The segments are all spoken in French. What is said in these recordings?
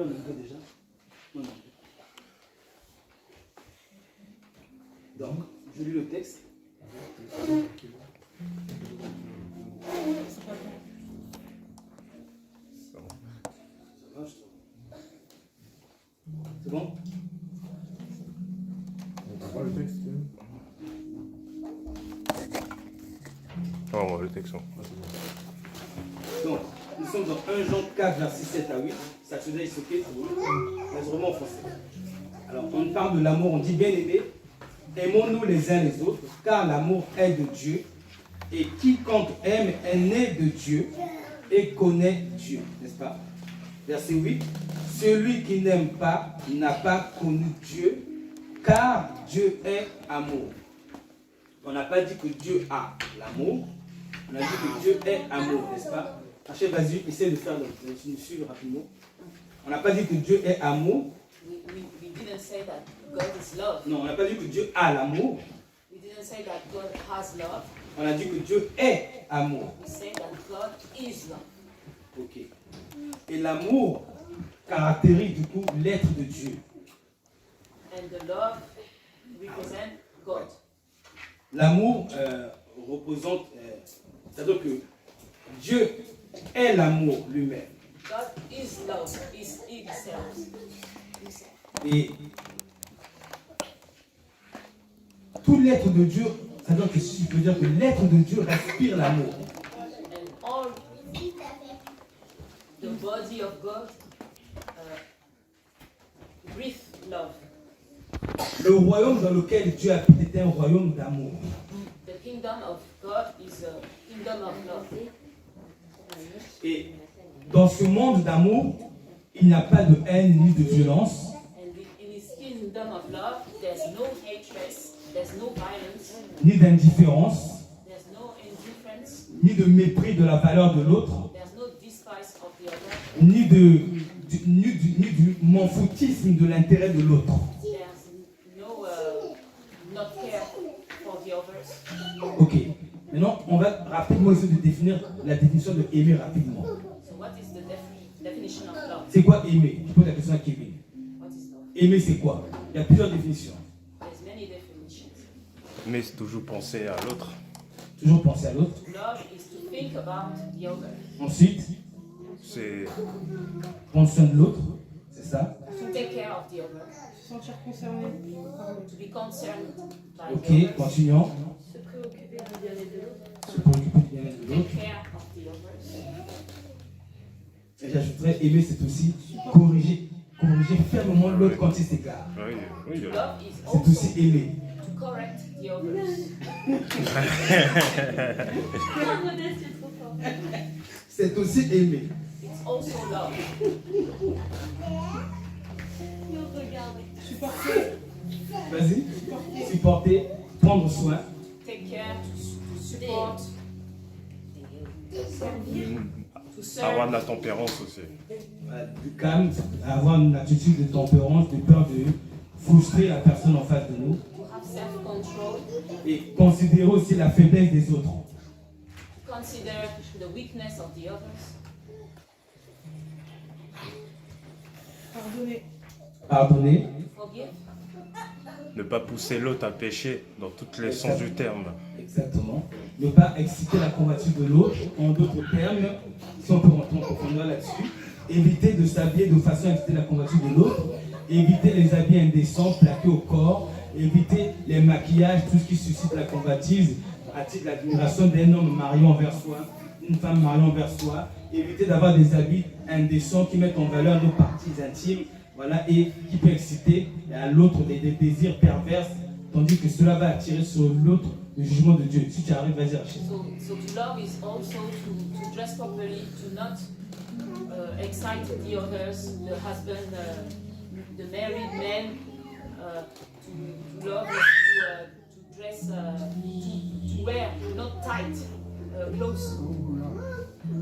là, on a vu déjà. Non, non. Donc, je lis le texte. C'est bon? On voit le texte. On voit le texte. Donc, nous sommes dans 1 Jean 4, verset 7 à 8. Ça te dit, c'est ok, mais vraiment en français. Alors, on parle de l'amour, on dit bien aimé, aimons-nous les uns les autres, car l'amour est de Dieu, et quiconque aime est né de Dieu et connaît Dieu, n'est-ce pas? Verset 8, celui qui n'aime pas n'a pas connu Dieu, car Dieu est amour. On n'a pas dit que Dieu a l'amour, on a dit que Dieu est amour, n'est-ce pas? Achève, vas-y, essaie de faire le suivre rapidement. On n'a pas dit que Dieu est amour. We didn't say that God is love. Non, on n'a pas dit que Dieu a l'amour. We didn't say that God has love. On a dit que Dieu est amour. We say that God is love. Ok. Et l'amour caractérise du coup l'être de Dieu. And the love represents God. L'amour représente, c'est-à-dire que Dieu est l'amour lui-même. God is love, is himself. Et tout l'être de Dieu, c'est-à-dire que si je peux dire que l'être de Dieu respire l'amour. And all the body of God breathes love. Le royaume dans lequel Dieu habite est un royaume d'amour. The kingdom of God is a kingdom of love. Et dans ce monde d'amour, il n'y a pas de haine ni de violence. And in his kingdom of love, there's no hatred, there's no violence, Ni d'indifférence, there's no indifference, ni de mépris de la valeur de l'autre, there's no despise of the other, ni du m'en-foutisme de l'intérêt de l'autre. there's no not care for the others. Ok. Maintenant, on va rapidement essayer de définir la définition de aimer rapidement. So what is the definition of love? C'est quoi aimer? Je pose la question à Kevin. What is love? Aimer, c'est quoi? Il y a plusieurs définitions. There's many definitions. Mais c'est toujours penser à l'autre. Toujours penser à l'autre. Love is to think about the other, Ensuite, C'est prendre soin de l'autre. C'est ça. to take care of the other, Se sentir concerné. to be concerned by Ok, the others, continuons. Se préoccuper du bien-être de l'autre. Se préoccuper du bien-être de take l'autre. care of the others. Et j'ajouterais, aimer, c'est aussi corriger fermement l'autre quand il s'égare. oui, oui. Love is C'est also aussi aimer. to correct the others. Modeste, c'est trop fort. C'est aussi aimer. It's also love. Nous regarde. Supporter. Vas-y. Supporter, prendre soin. Take care, to support, to Avoir de serve, la tempérance aussi. Du calme, avoir une attitude de tempérance, de peur de frustrer la personne en face de nous. to have self-control, Et considérer aussi la faiblesse des autres. to consider the weakness of the others, Pardonner. Pardonner. to forgive, Ne pas pousser l'autre à pécher dans tous les sens du terme. Exactement. Ne pas exciter la convoitise de l'autre. En d'autres termes, si on peut rentrer en profondeur là-dessus, éviter de s'habiller de façon à exciter la convoitise de l'autre. Éviter les habits indécents plaqués au corps. Éviter les maquillages, tout ce qui suscite la convoitise, à titre d'admiration d'un homme marié envers soi, une femme mariée envers soi. Éviter d'avoir des habits indécents qui mettent en valeur nos parties intimes, voilà, et qui peut exciter à l'autre des désirs pervers, tandis que cela va attirer sur l'autre le jugement de Dieu. Si tu arrives, vas-y, Rachel. So to love is also to dress properly, to not excite the others, the husband, the married man. To love is to dress, to wear not tight clothes,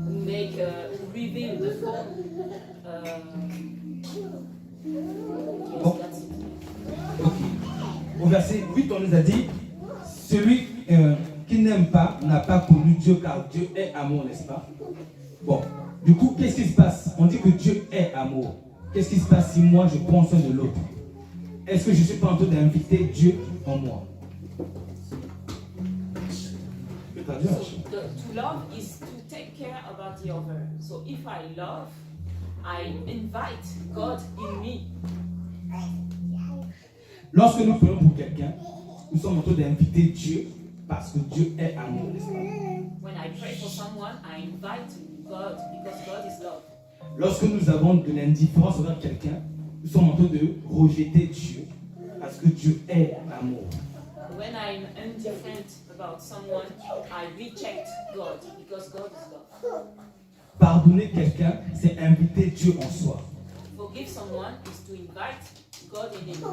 make reveal the form. Yes, that's it. Ok. Au verset 8, on nous a dit, celui qui n'aime pas n'a pas connu Dieu, car Dieu est amour, n'est-ce pas? Bon, du coup, qu'est-ce qui se passe? On dit que Dieu est amour. qu'est-ce qui se passe si moi je prends soin de l'autre? Est-ce que je suis pas en train d'inviter Dieu en moi? Je peux traduire, So to love is to take care about the other. So if I love, I invite God in me. Lorsque nous prions pour quelqu'un, nous sommes en train d'inviter Dieu parce que Dieu est amour, n'est-ce pas? When I pray for someone, I invite God because God is love. Lorsque nous avons de l'indifférence envers quelqu'un, nous sommes en train de rejeter Dieu parce que Dieu est amour. When I'm indifferent about someone, I reject God because God is love. Pardonner quelqu'un, c'est inviter Dieu en soi. Forgive someone is to invite God in him.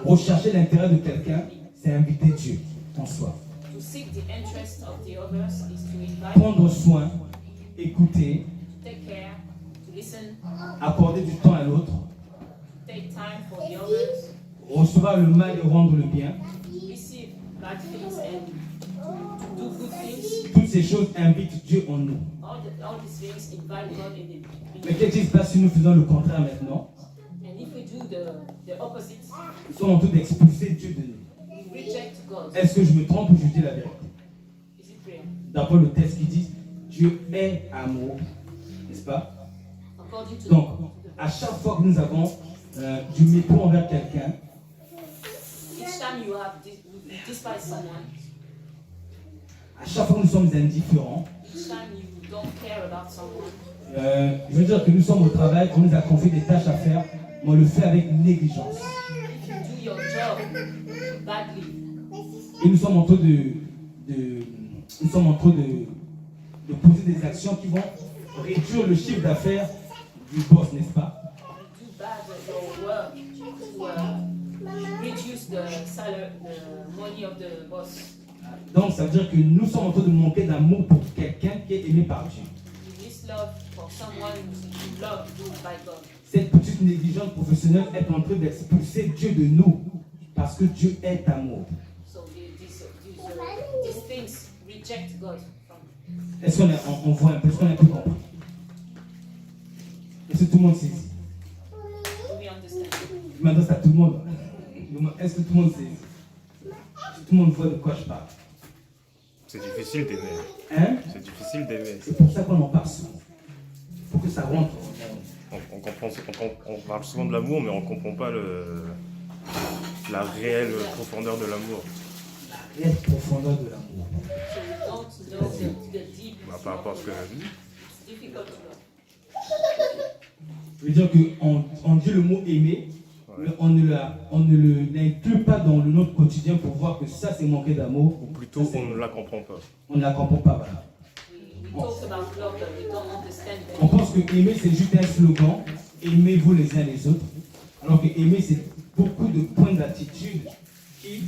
Rechercher l'intérêt de quelqu'un, c'est inviter Dieu en soi. To seek the interest of the others is to invite, Prendre soin, écouter, take care, to listen, accorder du temps à l'autre, take time for the others, recevoir le mal et rendre le bien. receive bad things and to do good things. Toutes ces choses invitent Dieu en nous. All these things invite God in him. Mais qu'est-ce qui se passe si nous faisons le contraire maintenant? And if we do the opposite, Nous sommes en train d'expulser Dieu de nous. we reject God. Est-ce que je me trompe ou je dis la vérité? Is it prayer? D'après le texte qui dit Dieu est amour, n'est-ce pas? According to Donc, à chaque fois que nous avons du mépris envers quelqu'un, each time you despise someone, à chaque fois que nous sommes indifférents, each time you don't care about someone, je veux dire que nous sommes au travail, on nous a confié des tâches à faire, mais on le fait avec négligence. if you do your job badly, Et nous sommes en train de poser des actions qui vont réduire le chiffre d'affaires du boss, n'est-ce pas? you do bad your work to reduce the salary, the money of the boss. Donc ça veut dire que nous sommes en train de manquer d'amour pour quelqu'un qui est aimé par Dieu. You miss love for someone you love by God. Cette petite négligence professionnelle est en train d'expulser Dieu de nous parce que Dieu est amour. So these things reject God from you. Est-ce qu'on voit un peu, est-ce qu'on a pu comprendre? Est-ce que tout le monde saisit? Do we understand? Je m'adresse à tout le monde. Est-ce que tout le monde saisit? Tout le monde voit de quoi je parle. C'est difficile d'aimer. Hein? C'est difficile d'aimer. C'est pour ça qu'on en parle souvent. Il faut que ça rentre. On parle souvent de l'amour, mais on ne comprend pas la réelle profondeur de l'amour. La réelle profondeur de l'amour. So we don't know the deep. Par rapport à ce que j'ai dit. It's difficult to know. Je veux dire qu'on dit le mot aimer, mais on ne l'inclut pas dans notre quotidien pour voir que ça c'est manquer d'amour. Ou plutôt, on ne la comprend pas. On ne la comprend pas. Voilà. We talk about love, but we don't understand On them. pense que aimer c'est juste un slogan, aimez-vous les uns les autres, alors que aimer c'est beaucoup de points d'attitude qui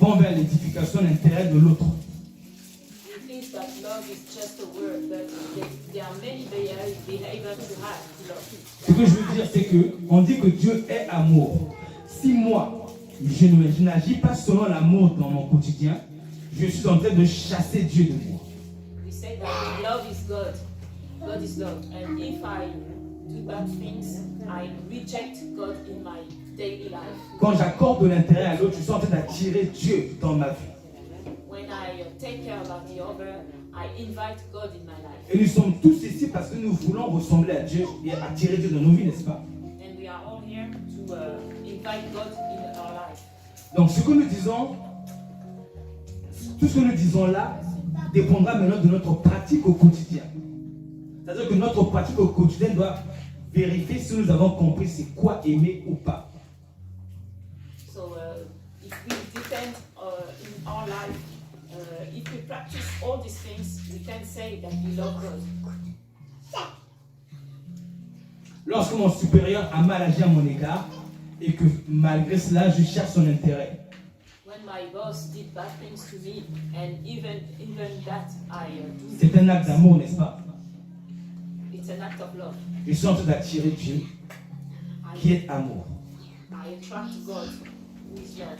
vont vers l'édification l'intérêt de l'autre. We think that love is just a word, but there are many behaviors to have to love. Ce que je veux dire c'est que on dit que Dieu est amour. Si moi je n'agis pas selon l'amour dans mon quotidien, je suis en train de chasser Dieu de moi. We say that love is God. God is love. And if I do bad things, I reject God in my daily life. Quand j'accorde de l'intérêt à l'autre, je suis en train d'attirer Dieu dans ma vie. When I take care about the other, I invite God in my life. Et nous sommes tous ici parce que nous voulons ressembler à Dieu et attirer Dieu dans nos vies, n'est-ce pas? And we are all here to invite God in our life. Donc ce que nous disons, tout ce que nous disons là dépendra maintenant de notre pratique au quotidien. C'est-à-dire que notre pratique au quotidien doit vérifier si nous avons compris c'est quoi aimer ou pas. So if we depend in our life, if we practice all these things, we can say that we love God. Lorsque mon supérieur a mal agi à mon égard et que malgré cela je cherche son intérêt, When my boss did bad things to me, and even that I do, c'est un acte d'amour, n'est-ce pas? it's an act of love. Je suis en train d'attirer Dieu qui est amour. I attract God who is love.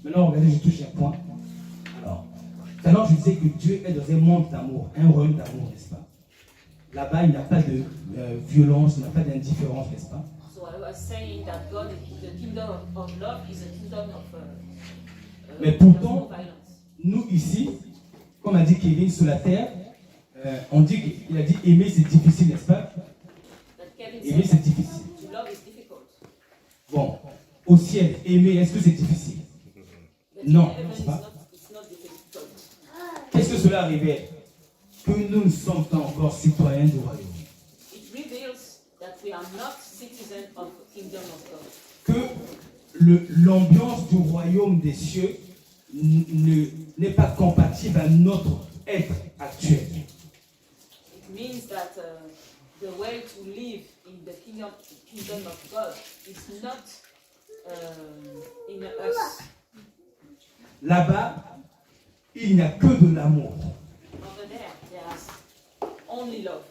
Maintenant, regardez, je touche un point. Alors, tout à l'heure, je disais que Dieu est dans un monde d'amour, un royaume d'amour, n'est-ce pas? Là-bas, il n'y a pas de violence, il n'y a pas d'indifférence, n'est-ce pas? So I was saying that God, the kingdom of love is a kingdom of Mais there's no pourtant, violence. nous ici, comme a dit Kevin sur la terre, on dit qu'il a dit aimer c'est difficile, n'est-ce pas? That Kevin Aimer said c'est difficile. to love is difficult. Bon, au ciel, aimer, est-ce que c'est difficile? But Non, in heaven c'est pas. it's not difficult. Qu'est-ce que cela révèle? Que nous ne sommes pas encore citoyens du royaume. It reveals that we are not citizens of the kingdom of God. Que l'ambiance du royaume des cieux n'est pas compatible à notre être actuel. It means that the way to live in the kingdom of God is not in us. Là-bas, il n'y a que de l'amour. Over there, there's only love.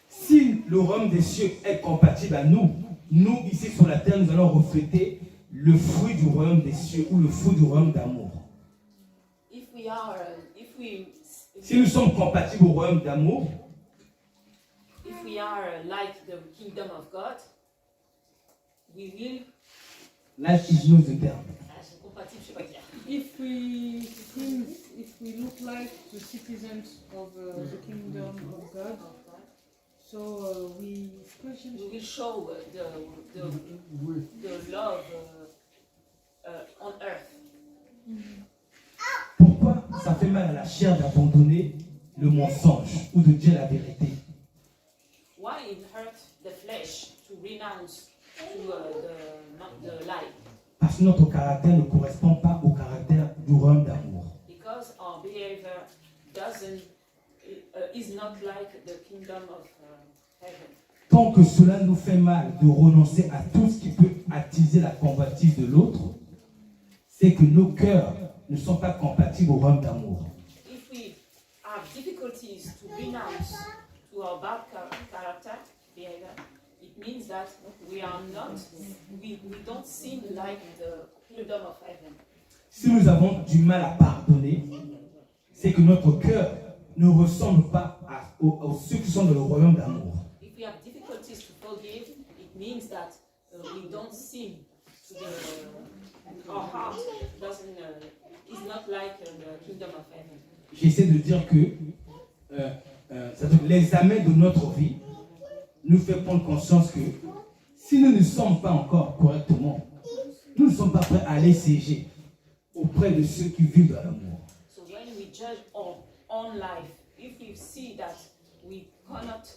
Si le royaume des cieux est compatible à nous, nous ici sur la terre, nous allons refléter le fruit du royaume des cieux ou le fruit du royaume d'amour. Si nous sommes compatibles au royaume d'amour, if we are like the kingdom of God, we will. là, ils nous terme. Compatible, je sais pas dire. If we look like the citizens of the kingdom of God, so we will show the love on earth. Pourquoi ça fait mal à la chair d'abandonner le mensonge ou de dire la vérité? Why it hurts the flesh to renounce to the lie? Parce que notre caractère ne correspond pas au caractère du royaume d'amour. Because our behavior is not like the kingdom of heaven. Tant que cela nous fait mal de renoncer à tout ce qui peut attiser la convoitise de l'autre, c'est que nos cœurs ne sont pas compatibles au royaume d'amour. If we have difficulties to renounce to our bad character behavior, it means that we don't seem like the kingdom of heaven. Si nous avons du mal à pardonner, c'est que notre cœur ne ressemble pas aux ceux qui sont dans le royaume d'amour. If we have difficulties to forgive, it means that we don't seem to our heart is not like the kingdom of heaven. J'essaie de dire que l'examen de notre vie nous fait prendre conscience que si nous ne sommes pas encore correctement, nous ne sommes pas prêts à aller siéger auprès de ceux qui vivent dans l'amour. So when we judge our own life, if we see that we cannot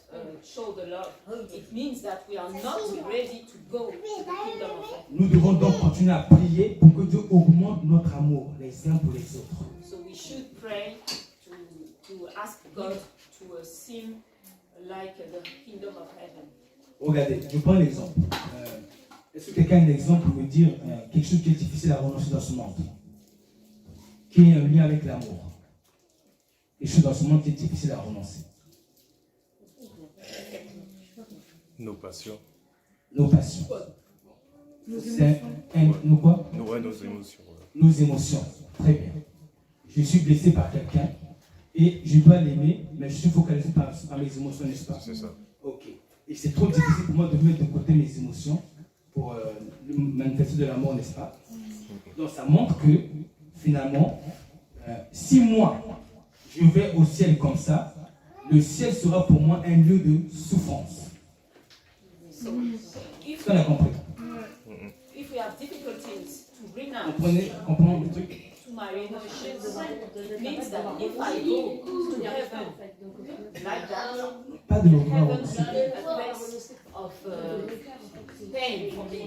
show the love, it means that we are not ready to go to the kingdom of heaven. Nous devons donc continuer à prier pour que Dieu augmente notre amour les uns pour les autres. So we should pray to ask God to seem like the kingdom of heaven. Regardez, je prends l'exemple. Est-ce que quelqu'un a un exemple pour me dire quelque chose qui est difficile à renoncer dans ce monde, qui est un lien avec l'amour? Quelque chose dans ce monde qui est difficile à renoncer. Nos passions. Nos passions. Nos Nos quoi? Ouais, nos émotions. Ouais. Nos émotions. Très bien. Je suis blessé par quelqu'un et je dois l'aimer, mais je suis focalisé par mes émotions, n'est-ce pas? C'est ça. Ok. Et c'est trop difficile pour moi de mettre de côté mes émotions pour manifester de l'amour, n'est-ce pas? Donc ça montre que finalement, si moi je vais au ciel comme ça, le ciel sera pour moi un lieu de souffrance. So Est-ce qu'on a compris? if we have difficulties to renounce Comprenez le truc? to my emotions, it means that if I go to heaven like that, Pas de l'horreur heaven aussi. will be a place of pain for me.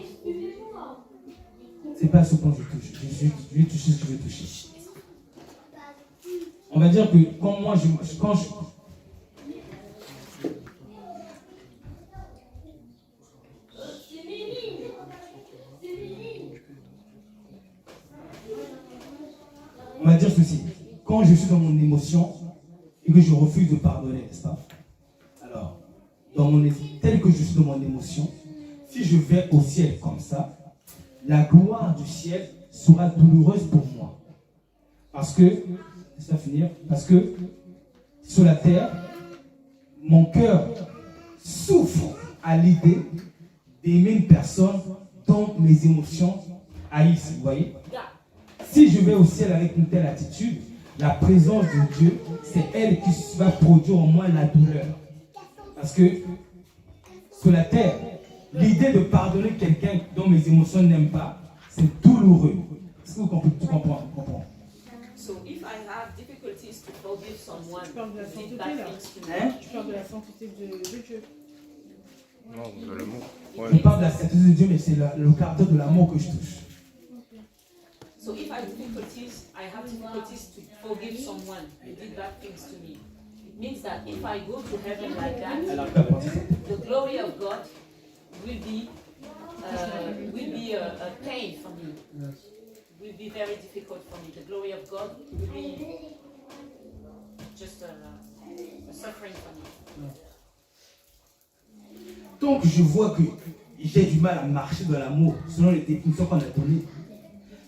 C'est pas ce point que je touche. Je vais toucher ce que je veux toucher. On va dire que quand moi on va dire ceci. Quand je suis dans mon émotion et que je refuse de pardonner, n'est-ce pas? Alors, tel que je suis dans mon émotion, si je vais au ciel comme ça, la gloire du ciel sera douloureuse pour moi. Parce que, laisse-moi finir, parce que sur la terre, mon cœur souffre à l'idée d'aimer une personne dont mes émotions haïssent, vous voyez? Si je vais au ciel avec une telle attitude, la présence de Dieu, c'est elle qui va produire en moi la douleur. Parce que sur la terre, l'idée de pardonner quelqu'un dont mes émotions n'aiment pas, c'est douloureux. Est-ce que vous comprenez? Tu comprends? So if I have difficulties to forgive someone Tu parles de la who did sainteté bad là. things to me, Hein? Je parle de la sainteté de Dieu. Non, de l'amour. Ouais. Je parle de la sainteté de Dieu, mais c'est le caractère de l'amour que je touche. so if I have difficulties to forgive someone who did bad things to me, it means that if I go to heaven like that, Alors, peu importe. the glory of God will be a pain for me. Will be very difficult for me. The glory of God will be just a suffering for me. Donc je vois que j'ai du mal à marcher dans l'amour selon les définitions qu'on a données.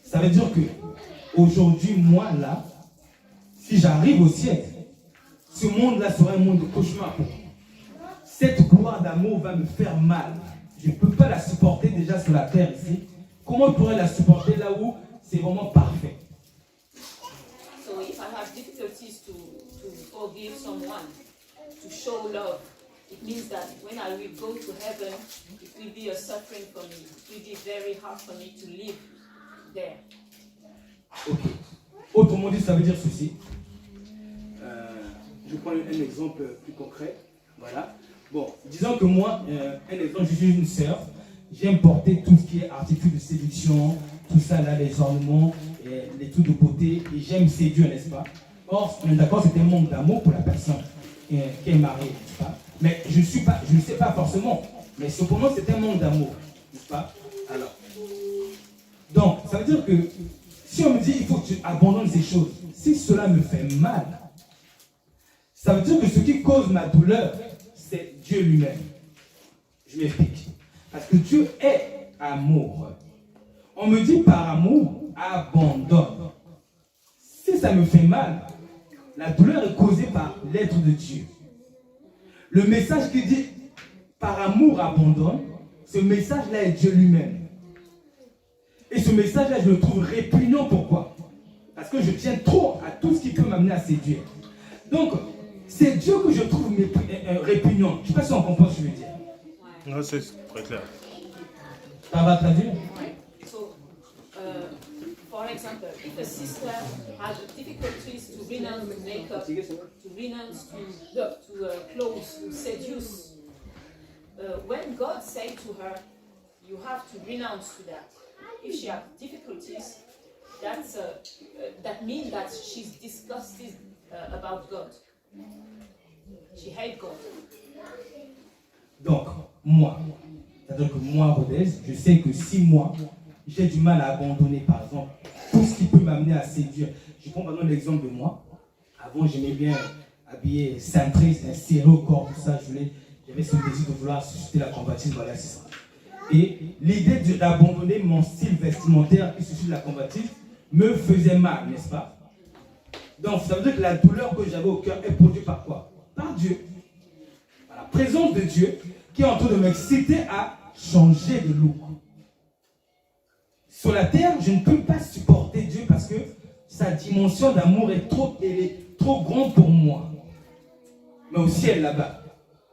Ça veut dire que aujourd'hui, moi là, si j'arrive au ciel, ce monde-là sera un monde de cauchemar. Cette gloire d'amour va me faire mal. Je ne peux pas la supporter déjà sur la terre ici. Comment je pourrais la supporter là où c'est vraiment parfait? So if I have difficulties to forgive someone, to show love, it means that when I will go to heaven, it will be a suffering for me. It will be very hard for me to live there. Ok. Autrement dit, ça veut dire ceci. Je prends un exemple plus concret. Voilà. Bon, disons que moi, un exemple, je suis une sœur. J'aime porter tout ce qui est artifice de séduction, tout ça là, les ornements, les trucs de beauté, et j'aime séduire, n'est-ce pas? Or, on est d'accord, c'est un manque d'amour pour la personne qui est mariée, n'est-ce pas? Mais je ne sais pas forcément, mais cependant, c'est un manque d'amour, n'est-ce pas? Alors, donc, ça veut dire que si on me dit il faut que tu abandonnes ces choses, si cela me fait mal, ça veut dire que ce qui cause ma douleur, c'est Dieu lui-même. Je m'explique. Parce que Dieu est amour. On me dit par amour, abandonne. Si ça me fait mal, la douleur est causée par l'être de Dieu. Le message qui dit par amour, abandonne, ce message-là est Dieu lui-même. Et ce message-là, je le trouve répugnant. Pourquoi? Parce que je tiens trop à tout ce qui peut m'amener à séduire. Donc, c'est Dieu que je trouve répugnant. Je ne sais pas si on comprend ce que je veux dire. Non, c'est très clair. Ça va traduire? So, for example, if a sister has difficulties to renounce makeup, to renounce to clothes, to seduce, when God said to her, you have to renounce to that. If she has difficulties, that means that she's disgusted about God. She hates God. Donc, moi, c'est-à-dire que moi, Rodez, je sais que si moi, j'ai du mal à abandonner, par exemple, tout ce qui peut m'amener à séduire. Je prends par exemple l'exemple de moi. Avant, j'aimais bien habiller, cintré, serré au corps, tout ça. J'avais ce désir de vouloir susciter la convoitise, voilà, c'est ça. Et l'idée d'abandonner mon style vestimentaire qui suscite la convoitise me faisait mal, n'est-ce pas? Donc, ça veut dire que la douleur que j'avais au cœur est produite par quoi? Par Dieu. Par la présence de Dieu qui est en train de m'exciter à changer de look. Sur la terre, je ne peux pas supporter Dieu parce que sa dimension d'amour est trop grande pour moi. Mais au ciel, là-bas,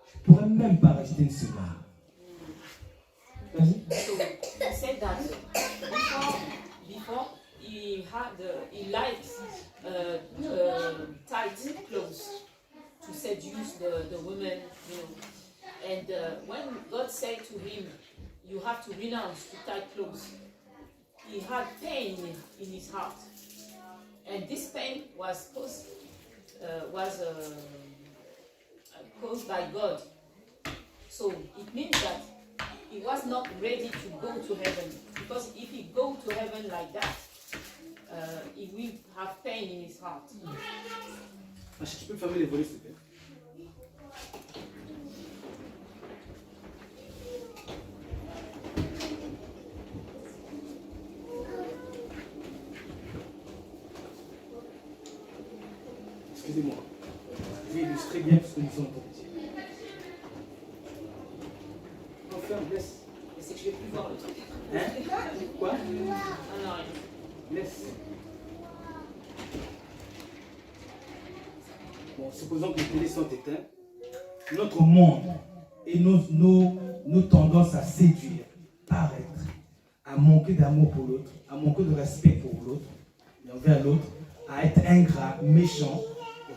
je ne pourrais même pas rester une seconde. Vas-y. So he said that before he likes tight clothes to seduce the women, you know. And when God said to him, you have to renounce to tight clothes, he had pain in his heart. And this pain was caused by God. So it means that he was not ready to go to heaven. Because if he go to heaven like that, he will have pain in his heart. Tu peux fermer les volets, s'il te plaît? Excusez-moi. Je vais illustrer bien ce que nous sommes en train de dire. Enfin, laisse. Mais c'est que je vais plus voir le truc. Hein? Quoi? Ah non, rien. Laisse. Bon, supposons que les télés sont éteintes. Notre monde et nos tendances à séduire, paraître, à manquer d'amour pour l'autre, à manquer de respect pour l'autre et envers l'autre, à être ingrat, méchant,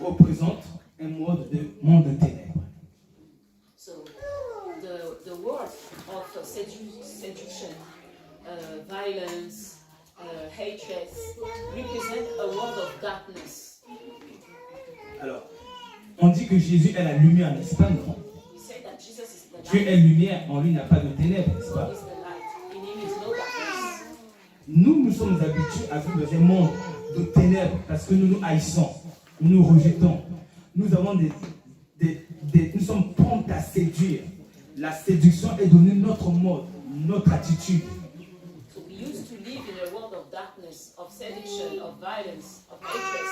représente un monde de ténèbres. So the word of seduction, violence, hatred represent a world of darkness. Alors, on dit que Jésus est la lumière, n'est-ce pas? Non. We say that Jesus is the Dieu light. est lumière, en lui n'a pas de ténèbres, n'est-ce pas? God is the light. In him is no darkness. Nous sommes habitués à vivre dans un monde de ténèbres parce que nous nous haïssons, nous nous rejetons. Nous avons nous sommes prompts à séduire. La séduction est devenue notre mode, notre attitude. So we used to live in a world of darkness, of seduction, of violence, of hatred.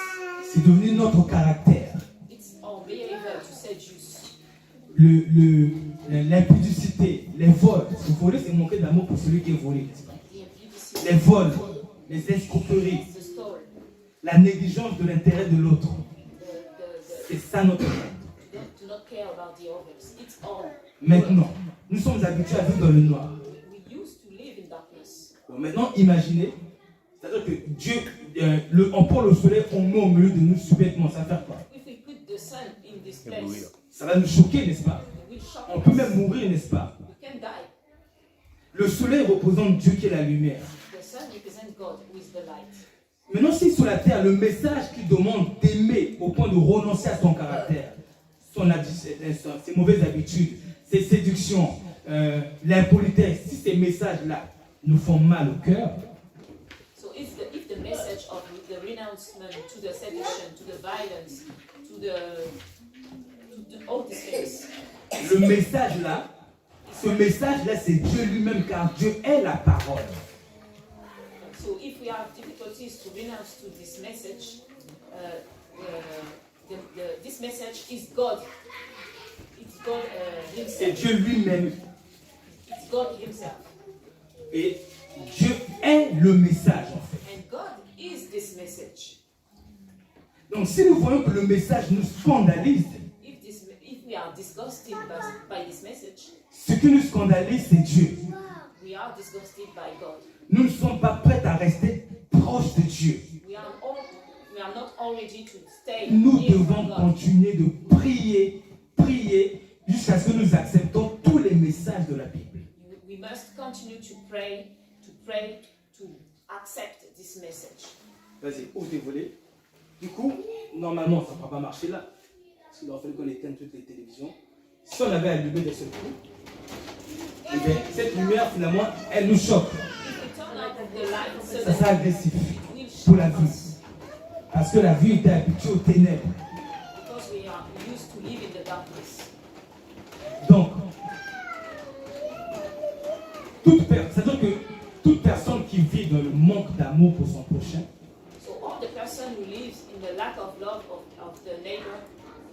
C'est devenu notre caractère. It's our behavior to seduce. L'impudicité, les vols. Parce que voler, c'est manquer d'amour pour celui qui est volé, n'est-ce pas? The impudicity, Les vols, les escroqueries, the story, la négligence de l'intérêt de l'autre. C'est ça notre monde. to not care about the others. It's all. Maintenant, nous sommes habitués à vivre dans le noir. We used to live in darkness. Bon, maintenant, imaginez, c'est-à-dire que Dieu, on prend le soleil, on met au milieu de nous subitement, ça va faire quoi? If we put the sun in this Et oui. place, Ça va nous choquer, n'est-ce pas? it will shock On peut us. même mourir, n'est-ce pas? We can die. Le soleil représente Dieu qui est la lumière. The sun represents God, who is the light. Maintenant, si sur la terre, le message qui demande d'aimer au point de renoncer à son caractère, ses mauvaises habitudes, ses séductions, l'impolitesse, si ces messages-là nous font mal au cœur, So if the message of the renouncement to the seduction, to the violence, to all these things, le message-là, ce message-là, c'est Dieu lui-même, car Dieu est la parole. so if we have difficulties to renounce to this message, this message is God. It's God C'est Himself. Dieu lui-même. It's God Himself. Et Dieu est le message, en fait. And God is this message. Donc, si nous voyons que le message nous scandalise, If we are disgusted by this message, ce qui nous scandalise, c'est Dieu. we are disgusted by God. Nous ne sommes pas prêts à rester proches de Dieu. We are not all ready to stay Nous near devons God. continuer de prier, jusqu'à ce que nous acceptons tous les messages de la Bible. We must continue to pray, to accept this message. Vas-y, ouvre tes volets. Du coup, normalement, ça ne va pas marcher là. Parce qu'il aurait fallu qu'on éteigne toutes les télévisions. Si on avait allumé d'un seul coup, eh bien, cette lumière, finalement, elle nous choque. If we turn out the light so Ça sera that agressif it will pour shock la vie. us, Parce que la vie était habituée aux ténèbres. because we are used to live in the darkness. Donc, c'est-à-dire que toute personne qui vit dans le manque d'amour pour son prochain, So all the person who lives in the lack of love of the neighbor,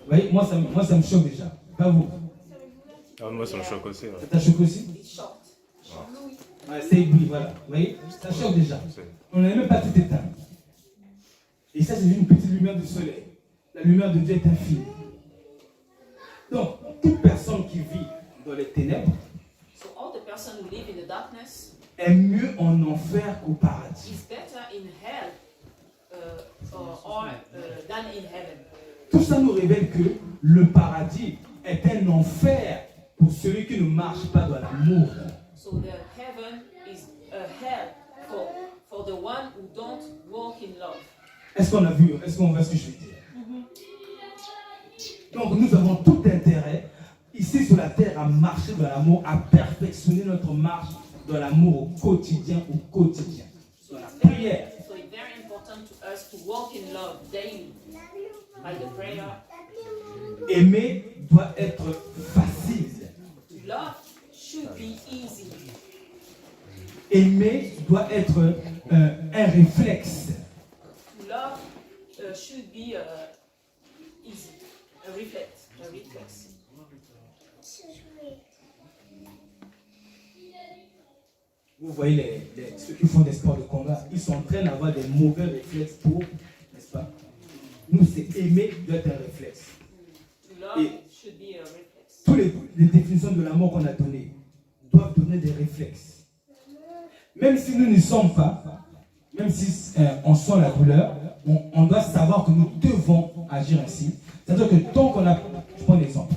vous voyez, moi ça me choque déjà. Pas vous. Ah, moi, ça me choque aussi. Ouais. Ça t'a choqué aussi? is shocked. Ouais, c'est oui, voilà. Vous voyez, ça choque déjà. C'est- On n'avait même pas tout éteint. Et ça, c'est une petite lumière du soleil. La lumière de Dieu est infinie. Donc, toute personne qui vit dans les ténèbres So all the person who live in the darkness est mieux en enfer qu'au paradis. is better in hell than in heaven. Tout ça nous révèle que le paradis est un enfer pour celui qui ne marche pas dans l'amour. So the heaven is a hell for the one who don't walk in love. Est-ce qu'on a vu? Est-ce qu'on voit ce que je veux dire? Donc nous avons tout intérêt ici sur la terre à marcher dans l'amour, à perfectionner notre marche dans l'amour au quotidien, dans la prière. So it's very important to us to walk in love daily by the prayer. Aimer doit être facile. Love should be easy. Aimer doit être un réflexe. Love should be easy. A reflex. Vous voyez ceux qui font des sports de combat, ils sont en train d'avoir des mauvais réflexes pour, n'est-ce pas? Nous, c'est aimer doit être un réflexe. To love Et should be a reflex. toutes les définitions de l'amour qu'on a données doivent donner des réflexes. Même si nous n'y sommes pas, même si on sent la douleur, on doit savoir que nous devons agir ainsi. C'est-à-dire que tant qu'on a... Je prends un exemple.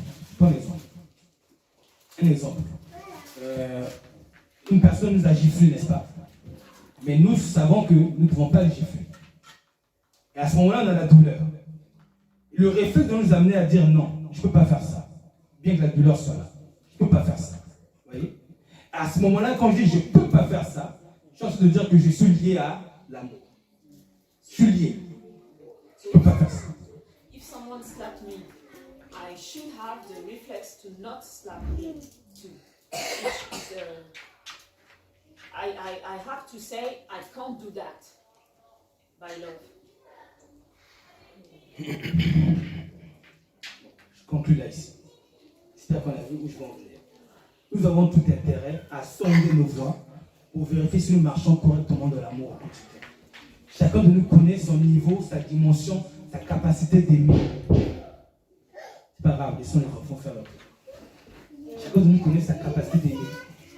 Un exemple. Une personne nous a giflé, n'est-ce pas? Mais nous savons que nous ne pouvons pas le gifler. Et à ce moment-là, on a la douleur. Le réflexe doit nous amener à dire non, je ne peux pas faire ça. Bien que la douleur soit là. Je ne peux pas faire ça. Vous voyez? À ce moment-là, quand je dis je ne peux pas faire ça, je suis en train de dire que je suis lié à l'amour. Je suis lié. Je ne peux pas faire ça. If someone slapped me, I should have the reflex to not slap him too. I have to say I can't do that by love. Je conclue là ici. J'espère qu'on a vu où je veux en venir. Nous avons tout intérêt à sonder nos voies pour vérifier si nous marchons correctement dans l'amour au quotidien. Chacun de nous connaît son niveau, sa dimension, sa capacité d'aimer. C'est pas grave, laissons les enfants faire leur truc. Chacun de nous connaît sa capacité d'aimer.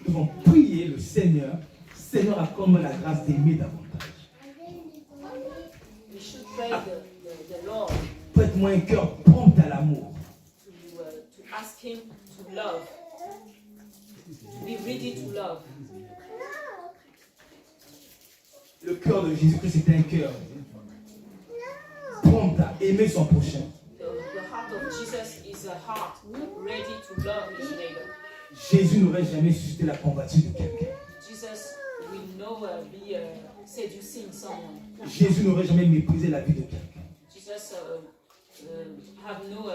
Nous devons prier le Seigneur. Seigneur, accorde-moi la grâce d'aimer davantage. We should pray the Lord Prête-moi un cœur prompt à l'amour. to ask Him to love, to be ready to love. Le cœur de Jésus-Christ est un cœur prompt à aimer son prochain. The heart of Jesus is a heart ready to love his neighbor. Jésus n'aurait jamais suscité la convoitise de quelqu'un. Jesus will never be seducing someone. Jésus n'aurait jamais méprisé la vie de quelqu'un. Jesus have no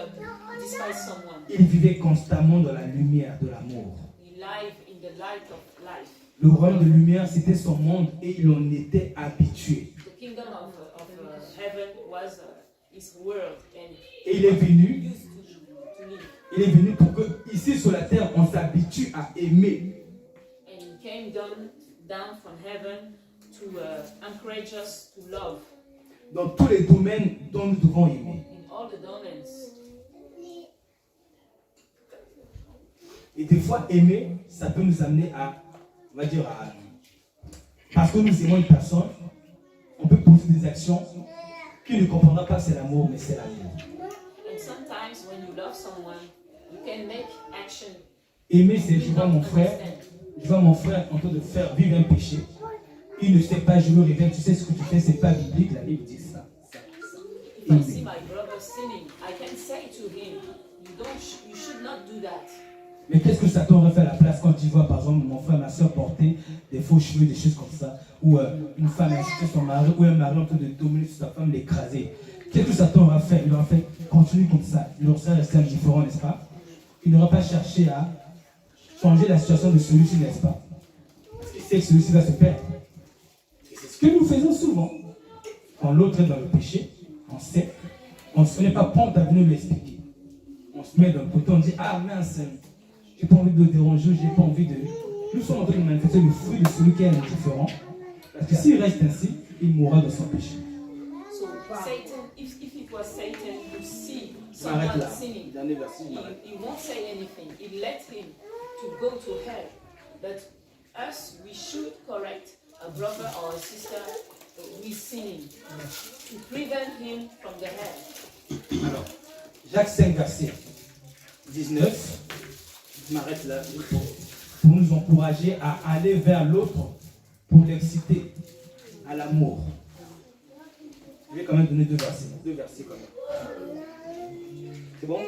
despise someone. Il vivait constamment dans la lumière de l'amour. He lived in the light of life. Le royaume de lumière, c'était son monde et il en était habitué. The kingdom of heaven was his world, and Et il est venu, used to live. il est venu pour que ici sur la terre, on s'habitue à aimer. And he came down from heaven to encourage us to love Dans tous les domaines dont nous devons aimer. in all the domains. Et des fois, aimer, ça peut nous amener à, on va dire, parce que nous aimons une personne, on peut poser des actions qui ne comprendra pas que c'est l'amour, mais c'est l'amour. And sometimes when you love someone, you can make action. Aimer, c'est je you vois not mon frère understand. en train de faire vivre un péché. Il ne sait pas, je me réveille, tu sais ce que tu fais, c'est pas biblique, la Bible dit ça. If I see my brother sinning, I can say to him, you should not do that. Mais qu'est-ce que Satan aurait fait à la place quand il voit par exemple mon frère, ma soeur porter des faux cheveux, des choses comme ça, ou une femme insulter son mari, ou un mari en train de dominer sur sa femme, l'écraser. Qu'est-ce que Satan aura fait? Il aura fait continue comme ça. Il aurait resté indifférent, n'est-ce pas? Il n'aura pas cherché à changer la situation de celui-ci, n'est-ce pas? Parce qu'il sait que celui-ci va se perdre. Et c'est ce que nous faisons souvent. Quand l'autre est dans le péché, on sait, on ne n'est pas prompt à venir lui expliquer. On se met d'un côté, on dit ah mince, j'ai pas envie de le déranger, j'ai pas envie de. Nous sommes en train de manifester le fruit de celui qui est indifférent. Parce que s'il reste ainsi, il mourra de son péché. So Satan, if it was Satan who see M'arrête someone là. sinning, Dernier verset, m'arrête. he won't say anything. He let him to go to hell. But us, we should correct a brother or a sister who is sinning to prevent him from the hell. Alors, Jacques 5, verset 19. Je m'arrête là pour nous encourager à aller vers l'autre, pour l'exciter à l'amour. Je vais quand même donner deux versets quand même. C'est bon?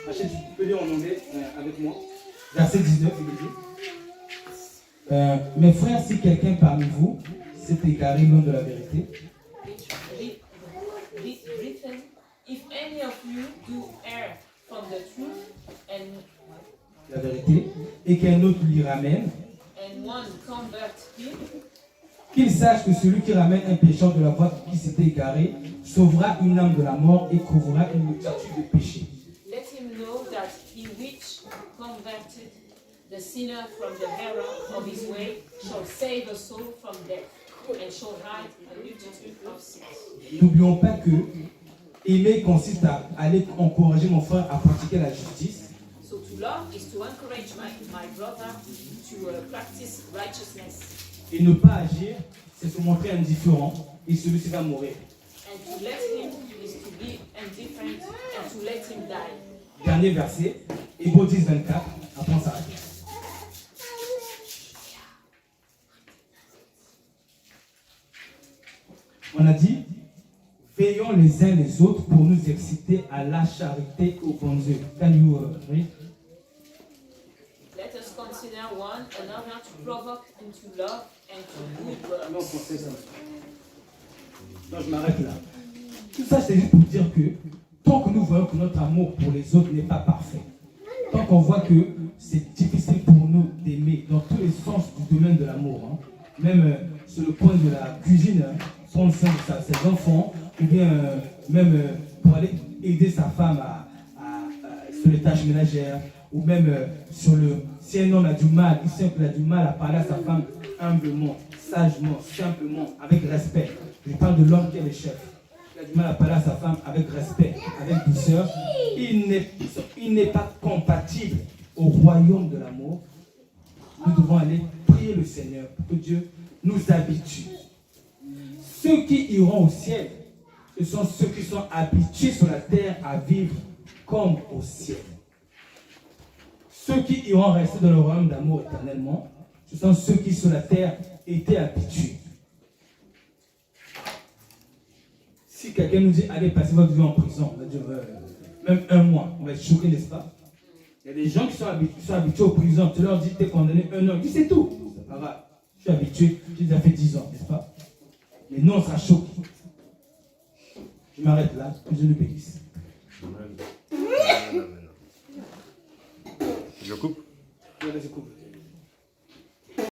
Rachel, tu peux lire en anglais avec moi. Verset 19, il dit mes frères, si quelqu'un parmi vous s'est égaré loin de la vérité, Written, if any of you do err from the truth and la vérité, et qu'un autre l'y ramène, one convert him, Qu'il sache que celui qui ramène un pécheur de la voie qui s'était égaré sauvera une âme de la mort et couvrira une multitude de péchés. Let him know that he which converted the sinner from the error of his way shall save a soul from death and shall hide a multitude of sins. N'oublions pas que aimer consiste à aller encourager mon frère à pratiquer la justice. So to love is to encourage my brother to practice righteousness. Et ne pas agir, c'est se montrer indifférent et celui-ci va mourir. And to let him is to be indifferent and to let him die. Dernier verset, Hébreux 10, 24, après on s'arrête. On a dit, veillons les uns les autres pour nous exciter à la charité aux bonnes œuvres. Can you read? Let us consider one another to provoke into love and to good works. Non, français, ça. Non, je m'arrête là. Tout ça, c'est juste pour dire que tant que nous voyons que notre amour pour les autres n'est pas parfait, tant qu'on voit que c'est difficile pour nous d'aimer dans tous les sens du domaine de l'amour, hein, même sur le point de la cuisine, prendre soin de ses enfants, ou bien même pour aller aider sa femme sur les tâches ménagères, ou même si un homme a du mal, il sait qu'il a du mal à parler à sa femme humblement, sagement, simplement, avec respect. Je parle de l'homme qui est le chef. Il a du mal à parler à sa femme avec respect, avec douceur. Il n'est pas compatible au royaume de l'amour. Nous devons aller prier le Seigneur pour que Dieu nous habitue. Ceux qui iront au ciel, ce sont ceux qui sont habitués sur la terre à vivre comme au ciel. Ceux qui iront rester dans le royaume d'amour éternellement, ce sont ceux qui sur la terre étaient habitués. Si quelqu'un nous dit, allez, passez votre vie en prison, on va dire, même un mois, on va être choqué, n'est-ce pas? Il y a des gens qui sont habitués aux prisons. Tu leur dis, tu es condamné 1 an. Ils disent, c'est tout. C'est pas grave. Je suis habitué, j'ai déjà fait 10 ans, n'est-ce pas? Mais nous, on sera choqués. Je m'arrête là, que Dieu nous bénisse. Je coupe. Je coupe.